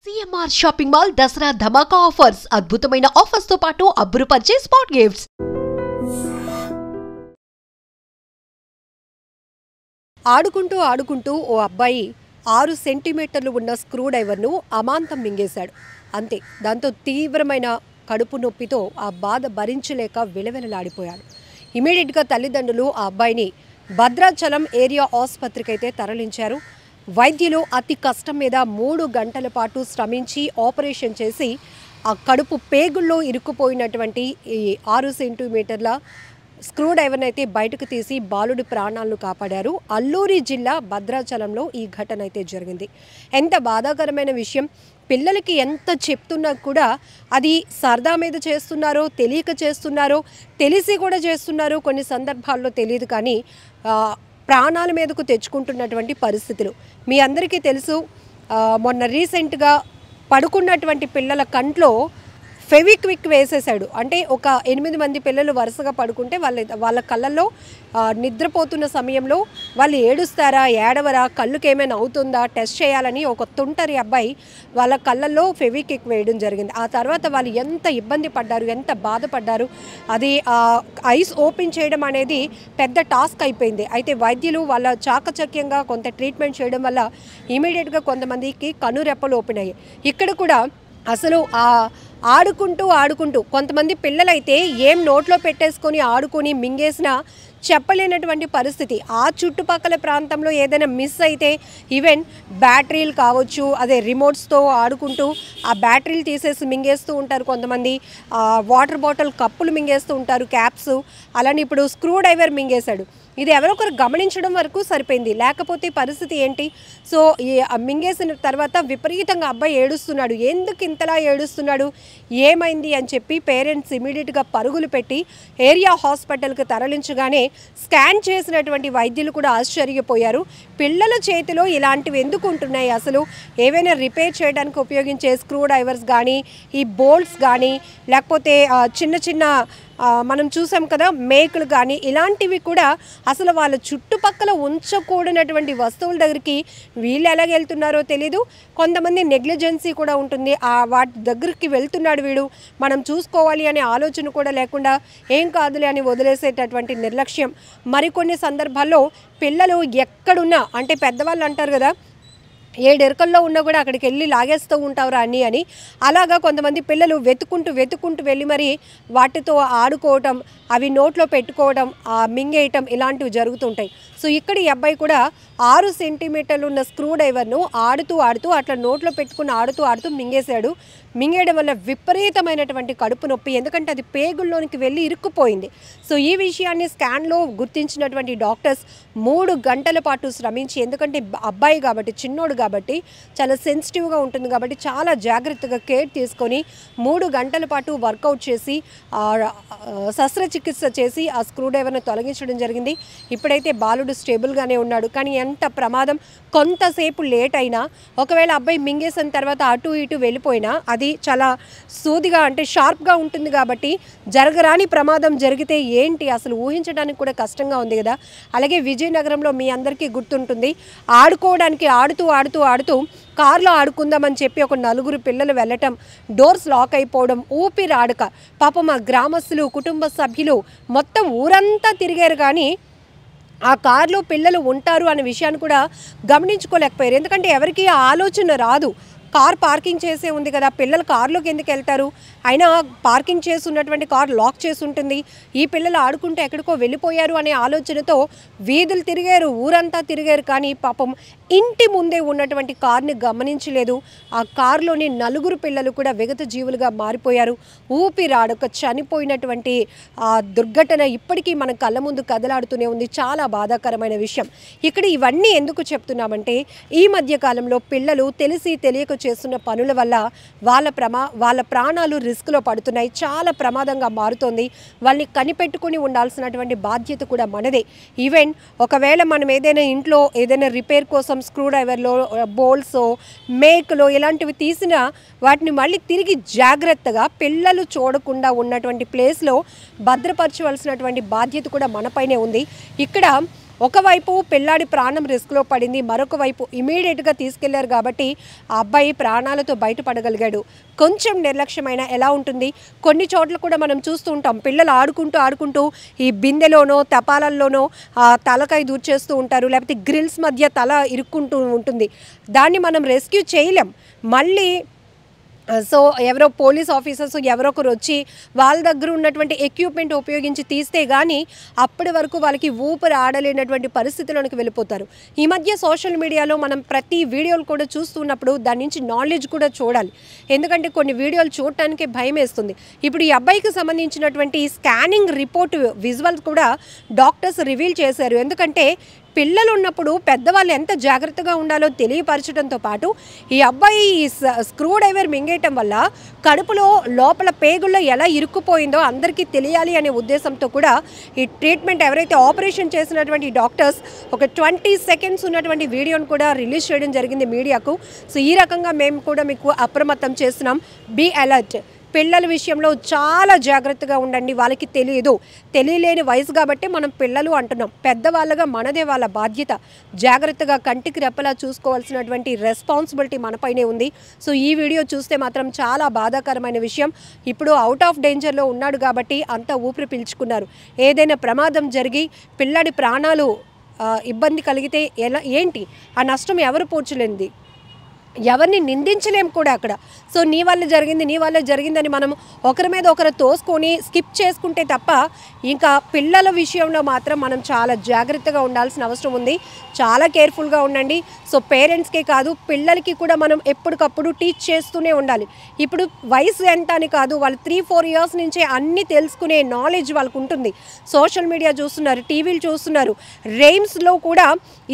CMR shopping mall Dasara ధమాకా offers అద్భుతమైన offers తో పాటు అబ్బురుపరిచే స్పాట్ గిఫ్ట్స్. ఆడుకుంటూ ఓ అబ్బాయి 6 సెంటీమీటర్లు ఉన్న స్క్రూ డ్రైవర్ను అమాంతం మింగేశాడు. అంతే, దాంతో తీవ్రమైన కడుపు నొప్పితో ఆ బాధ భరించలేక విలవిలలాడిపోయాడు. ఇమీడియట్గా తల్లిదండ్రులు ఆ అబ్బాయిని భద్రాచలం ఏరియా ఆసుపత్రికి అయితే తరలించారు. వైద్యులు అతి కష్టం మీద 3 గంటల పాటు శ్రమించి ఆపరేషన్ చేసి ఆ కడుపు పేగుల్లో ఇరుక్కుపోయినటువంటి ఈ 6 సెంటీమీటర్ల స్క్రూ డ్రైవర్ని అయితే బయటకు తీసి బాలుడి ప్రాణాలను కాపాడారు. అల్లూరి జిల్లా భద్రాచలంలో ఈ ఘటన అయితే జరిగింది. ఎంత బాధాకరమైన విషయం. పిల్లలకి ఎంత చెప్తున్నా కూడా అది సరదా మీద చేస్తున్నారో, తెలియక చేస్తున్నారో, తెలిసి కూడా చేస్తున్నారో కొన్ని సందర్భాల్లో తెలియదు, కానీ ప్రాణాల మీదకు తెచ్చుకుంటున్నటువంటి పరిస్థితులు మీ అందరికీ తెలుసు. మొన్న రీసెంట్గా పడుకున్నటువంటి పిల్లల కంట్లో ఫెవిక్విక్ వేసేసాడు. అంటే ఒక 8 మంది పిల్లలు వరుసగా పడుకుంటే వాళ్ళ కళ్ళల్లో నిద్రపోతున్న సమయంలో వాళ్ళు ఏడుస్తారా, ఏడవరా, కళ్ళుకి ఏమైనా అవుతుందా టెస్ట్ చేయాలని ఒక తుంటరి అబ్బాయి వాళ్ళ కళ్ళల్లో ఫెవిక్విక్ వేయడం జరిగింది. ఆ తర్వాత వాళ్ళు ఎంత ఇబ్బంది పడ్డారు, ఎంత బాధపడ్డారు. అది ఐస్ ఓపెన్ చేయడం అనేది పెద్ద టాస్క్ అయిపోయింది. అయితే వైద్యులు వాళ్ళ చాకచక్యంగా కొంత ట్రీట్మెంట్ చేయడం వల్ల ఇమీడియట్గా కొంతమందికి కనురెప్పలు ఓపెన్ అయ్యాయి. ఇక్కడ కూడా అసలు ఆడుకుంటూ కొంతమంది పిల్లలైతే ఏం నోట్లో పెట్టేసుకొని ఆడుకొని మింగేసినా చెప్పలేనటువంటి పరిస్థితి. ఆ చుట్టుపక్కల ప్రాంతంలో ఏదైనా మిస్ అయితే ఈవెన్ బ్యాటరీలు కావచ్చు, అదే రిమోట్స్తో ఆడుకుంటూ ఆ బ్యాటరీలు తీసేసి మింగేస్తూ ఉంటారు కొంతమంది. వాటర్ బాటిల్ కప్పులు మింగేస్తూ ఉంటారు, క్యాప్స్. అలానే ఇప్పుడు స్క్రూ డ్రైవర్ మింగేశాడు. ఇది ఎవరొకరు గమనించడం వరకు సరిపోయింది, లేకపోతే పరిస్థితి ఏంటి? సో ఈ మింగేసిన తర్వాత విపరీతంగా అబ్బాయి ఏడుస్తున్నాడు. ఎందుకు ఇంతలా ఏడుస్తున్నాడు, ఏమైంది అని చెప్పి పేరెంట్స్ ఇమీడియట్గా పరుగులు పెట్టి ఏరియా హాస్పిటల్కి తరలించగానే స్కాన్ చేసినటువంటి వైద్యులు కూడా ఆశ్చర్యపోయారు. పిల్లల చేతిలో ఇలాంటివి ఎందుకు ఉంటున్నాయి, అసలు ఏవైనా రిపేర్ చేయడానికి ఉపయోగించే స్క్రూ డ్రైవర్స్ కానీ, ఈ బోల్ట్స్ కానీ, లేకపోతే చిన్న మనం చూసాం కదా మేకులు కానీ, ఇలాంటివి కూడా అసలు వాళ్ళ చుట్టుపక్కల ఉంచకూడనటువంటి వస్తువుల దగ్గరికి వీళ్ళు ఎలాగెళ్తున్నారో తెలీదు. కొంతమంది నెగ్లిజెన్సీ కూడా ఉంటుంది. వాటి దగ్గరికి వెళ్తున్నాడు వీడు, మనం చూసుకోవాలి అనే ఆలోచన కూడా లేకుండా ఏం కాదులే అని వదిలేసేటటువంటి నిర్లక్ష్యం. మరికొన్ని సందర్భాల్లో పిల్లలు ఎక్కడున్నా, అంటే పెద్దవాళ్ళు అంటారు కదా, 7 ఎరుకల్లో ఉన్నా కూడా అక్కడికి వెళ్ళి లాగేస్తూ ఉంటావురా అన్నీ అని, అలాగా కొంతమంది పిల్లలు వెతుక్కుంటూ వెళ్ళి మరి వాటితో ఆడుకోవటం, అవి నోట్లో పెట్టుకోవడం, మింగేయటం ఇలాంటివి జరుగుతుంటాయి. సో ఇక్కడ ఈ అబ్బాయి కూడా 6 సెంటీమీటర్లు ఉన్న స్క్రూ డ్రైవర్ను ఆడుతూ అట్లా నోట్లో పెట్టుకుని ఆడుతూ మింగేశాడు. మింగేయడం వల్ల విపరీతమైనటువంటి కడుపు నొప్పి, ఎందుకంటే అది పేగుల్లోనికి వెళ్ళి ఇరుక్కుపోయింది. సో ఈ విషయాన్ని స్కాన్లో గుర్తించినటువంటి డాక్టర్స్ 3 గంటల పాటు శ్రమించి, ఎందుకంటే అబ్బాయి కాబట్టి, చిన్నోడు కాబట్టి, చాలా సెన్సిటివ్గా ఉంటుంది కాబట్టి చాలా జాగ్రత్తగా కేర్ తీసుకొని 3 గంటల పాటు వర్కౌట్ చేసి శస్త్రచికిత్స చేసి ఆ స్క్రూ డ్రైవర్ను తొలగించడం జరిగింది. ఇప్పుడైతే బాలుడు స్టేబుల్గానే ఉన్నాడు. కానీ ఎంత ప్రమాదం, కొంతసేపు లేట్ అయినా, ఒకవేళ అబ్బాయి మింగేసిన తర్వాత అటు ఇటు వెళ్ళిపోయినా అది చాలా సూదిగా, అంటే షార్ప్గా ఉంటుంది కాబట్టి జరగరాని ప్రమాదం జరిగితే ఏంటి అసలు ఊహించడానికి కూడా కష్టంగా ఉంది కదా. అలాగే విజయనగరంలో మీ అందరికీ గుర్తుంటుంది, ఆడుకోవడానికి ఆడుతూ కార్లో ఆడుకుందామని చెప్పి ఒక 4 పిల్లలు వెళ్ళటం, డోర్స్ లాక్ అయిపోవడం, ఊపిరాడక పాపం ఆ గ్రామస్తులు, కుటుంబ సభ్యులు మొత్తం ఊరంతా తిరిగారు, కానీ ఆ కారులో పిల్లలు ఉంటారు అనే విషయాన్ని కూడా గమనించుకోలేకపోయారు. ఎందుకంటే ఎవరికి ఆలోచన రాదు, కార్ పార్కింగ్ చేసే ఉంది కదా, పిల్లలు కారులోకి ఎందుకు వెళ్తారు, అయినా పార్కింగ్ చేసి ఉన్నటువంటి కార్ లాక్ చేసి ఉంటుంది, ఈ పిల్లలు ఆడుకుంటూ ఎక్కడికో వెళ్ళిపోయారు అనే ఆలోచనతో వీధులు తిరిగారు, ఊరంతా తిరిగారు, కానీ పాపం ఇంటి ముందే ఉన్నటువంటి కార్ని గమనించలేదు. ఆ కారులోని 4 పిల్లలు కూడా విగత జీవులుగా మారిపోయారు. ఊపిరాడక చనిపోయినటువంటి ఆ దుర్ఘటన ఇప్పటికీ మన కళ్ళ ముందు కదలాడుతూనే ఉంది. చాలా బాధాకరమైన విషయం. ఇక్కడ ఇవన్నీ ఎందుకు చెప్తున్నామంటే, ఈ మధ్య కాలంలో పిల్లలు తెలిసి తెలియక చేస్తున్న పనుల వల్ల వాళ్ళ ప్రాణాలు రిస్క్లో పడుతున్నాయి. చాలా ప్రమాదంగా మారుతోంది. వాళ్ళని కనిపెట్టుకుని ఉండాల్సినటువంటి బాధ్యత కూడా మనదే. ఈవెన్ ఒకవేళ మనం ఏదైనా ఇంట్లో ఏదైనా రిపేర్ కోసం స్క్రూ డ్రైవర్లో, బోల్ట్స్, మేకులు ఇలాంటివి తీసినా వాటిని మళ్ళీ తిరిగి జాగ్రత్తగా పిల్లలు చూడకుండా ఉన్నటువంటి ప్లేస్లో భద్రపరచవలసినటువంటి బాధ్యత కూడా మనపైనే ఉంది. ఇక్కడ ఒకవైపు పిల్లాడి ప్రాణం రిస్క్లో పడింది, మరొక వైపు ఇమీడియట్గా తీసుకెళ్లారు కాబట్టి ఆ అబ్బాయి ప్రాణాలతో బయటపడగలిగాడు. కొంచెం నిర్లక్ష్యమైన ఎలా ఉంటుంది? కొన్ని చోట్ల కూడా మనం చూస్తూ ఉంటాం, పిల్లలు ఆడుకుంటూ ఈ బిందెలోనో తపాలల్లోనో తలకాయ దూర్చేస్తూ ఉంటారు, లేకపోతే గ్రిల్స్ మధ్య తల ఇరుక్కుంటూ ఉంటుంది. దాన్ని మనం రెస్క్యూ చేయలేం. మళ్ళీ సో ఎవరో పోలీస్ ఆఫీసర్స్ ఎవరో ఒకరు వచ్చి వాళ్ళ దగ్గర ఉన్నటువంటి ఎక్విప్మెంట్ ఉపయోగించి తీస్తే కానీ అప్పటి వరకు వాళ్ళకి ఊపిరి ఆడలేనటువంటి పరిస్థితుల్లోకి వెళ్ళిపోతారు. ఈ మధ్య సోషల్ మీడియాలో మనం ప్రతి వీడియోలు కూడా చూస్తున్నప్పుడు దాని నుంచి నాలెడ్జ్ కూడా చూడాలి. ఎందుకంటే కొన్ని వీడియోలు చూడటానికి భయం వేస్తుంది. ఇప్పుడు ఈ అబ్బాయికి సంబంధించినటువంటి స్కానింగ్ రిపోర్ట్ విజువల్స్ కూడా డాక్టర్స్ రివీల్ చేశారు. ఎందుకంటే పిల్లలు ఉన్నప్పుడు పెద్దవాళ్ళు ఎంత జాగ్రత్తగా ఉండాలో తెలియపరచడంతో పాటు ఈ అబ్బాయి స్క్రూ డ్రైవర్ మింగేయటం వల్ల కడుపులో లోపల పేగుల్లో ఎలా ఇరుక్కుపోయిందో అందరికీ తెలియాలి అనే ఉద్దేశంతో కూడా ఈ ట్రీట్మెంట్ ఎవరైతే ఆపరేషన్ చేసినటువంటి డాక్టర్స్ ఒక 20 సెకండ్స్ ఉన్నటువంటి వీడియోను కూడా రిలీజ్ చేయడం జరిగింది మీడియాకు. సో ఈ రకంగా మేము కూడా మీకు అప్రమత్తం చేస్తున్నాం. Be alert. పిల్లల విషయంలో చాలా జాగ్రత్తగా ఉండండి. వాళ్ళకి తెలియలేని వయసు కాబట్టి మనం పిల్లలు అంటున్నాం. పెద్దవాళ్ళగా మనదే వాళ్ళ బాధ్యత. జాగ్రత్తగా కంటికి రెప్పలా చూసుకోవాల్సినటువంటి రెస్పాన్సిబిలిటీ మనపైనే ఉంది. సో ఈ వీడియో చూస్తే మాత్రం చాలా బాధాకరమైన విషయం. ఇప్పుడు అవుట్ ఆఫ్ డేంజర్లో ఉన్నాడు కాబట్టి అంతా ఊపిరి పీల్చుకున్నారు. ఏదైనా ప్రమాదం జరిగి పిల్లాడి ప్రాణాలు ఇబ్బంది కలిగితే ఏంటి? ఆ నష్టం ఎవరు పూడ్చలేనిది, ఎవరిని నిందించలేం కూడా అక్కడ. సో నీ వల్ల జరిగిందని మనం ఒకరి మీద ఒకరు తోసుకొని స్కిప్ చేసుకుంటే తప్ప ఇంకా పిల్లల విషయంలో మాత్రం మనం చాలా జాగ్రత్తగా ఉండాల్సిన అవసరం ఉంది. చాలా కేర్ఫుల్గా ఉండండి. సో పేరెంట్స్కే కాదు పిల్లలకి కూడా మనం ఎప్పటికప్పుడు టీచ్ చేస్తూనే ఉండాలి. ఇప్పుడు వయసు ఎంత అని కాదు, వాళ్ళు 3-4 ఇయర్స్ నుంచే అన్నీ తెలుసుకునే నాలెడ్జ్ వాళ్ళకు ఉంటుంది. సోషల్ మీడియా చూస్తున్నారు, టీవీలు చూస్తున్నారు. రైమ్స్లో కూడా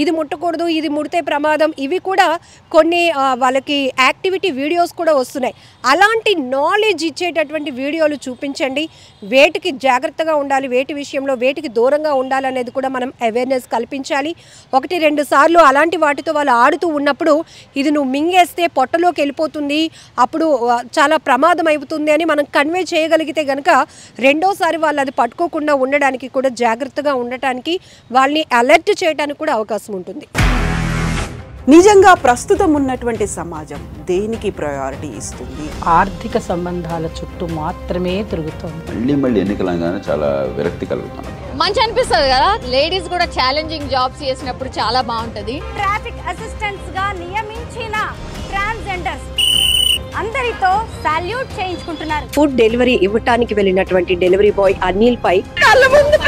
ఇది ముట్టకూడదు, ఇది ముడితే ప్రమాదం, ఇవి కూడా కొన్ని వాళ్ళకి యాక్టివిటీ వీడియోస్ కూడా వస్తున్నాయి. అలాంటి నాలెడ్జ్ ఇచ్చేటటువంటి వీడియోలు చూపించండి. వేటికి జాగ్రత్తగా ఉండాలి, వేటి విషయంలో వేటికి దూరంగా ఉండాలనేది కూడా మనం అవేర్నెస్ కల్పించాలి. 1-2 సార్లు అలాంటి వాటితో వాళ్ళు ఆడుతూ ఉన్నప్పుడు ఇది నువ్వు మింగేస్తే పొట్టలోకి వెళ్ళిపోతుంది, అప్పుడు చాలా ప్రమాదం అవుతుంది అని మనం కన్వే చేయగలిగితే కనుక రెండోసారి వాళ్ళు అది పట్టుకోకుండా ఉండడానికి కూడా జాగ్రత్తగా ఉండటానికి వాళ్ళని అలర్ట్ చేయడానికి కూడా అవకాశం ఉంటుంది. నిజంగా ప్రస్తుతం ఉన్నటువంటి సమాజం దేనికి ప్రయారిటీ ఇస్తుంది? ఆర్థిక సంబంధాల చుట్టూ మాత్రమే తిరుగుతుంది. మళ్ళీ ఎన్నికలంగానే చాలా విరక్తి కలుగుతాను. మంచి అనిపిస్తుంది కదా, లేడీస్ కూడా ఛాలెంజింగ్ జాబ్స్ చేసినప్పుడు చాలా బాగుంటది. ట్రాఫిక్ అసిస్టెంట్స్ గా నియమించిన ట్రాన్స్జెండర్స్ అందరితో సాల్యూట్ చేయించుకుంటున్నారు. ఫుడ్ డెలివరీ ఇవ్వటానికి వెళ్ళినటువంటి డెలివరీ బాయ్ అనిల్ పై కళ్ళ ముందు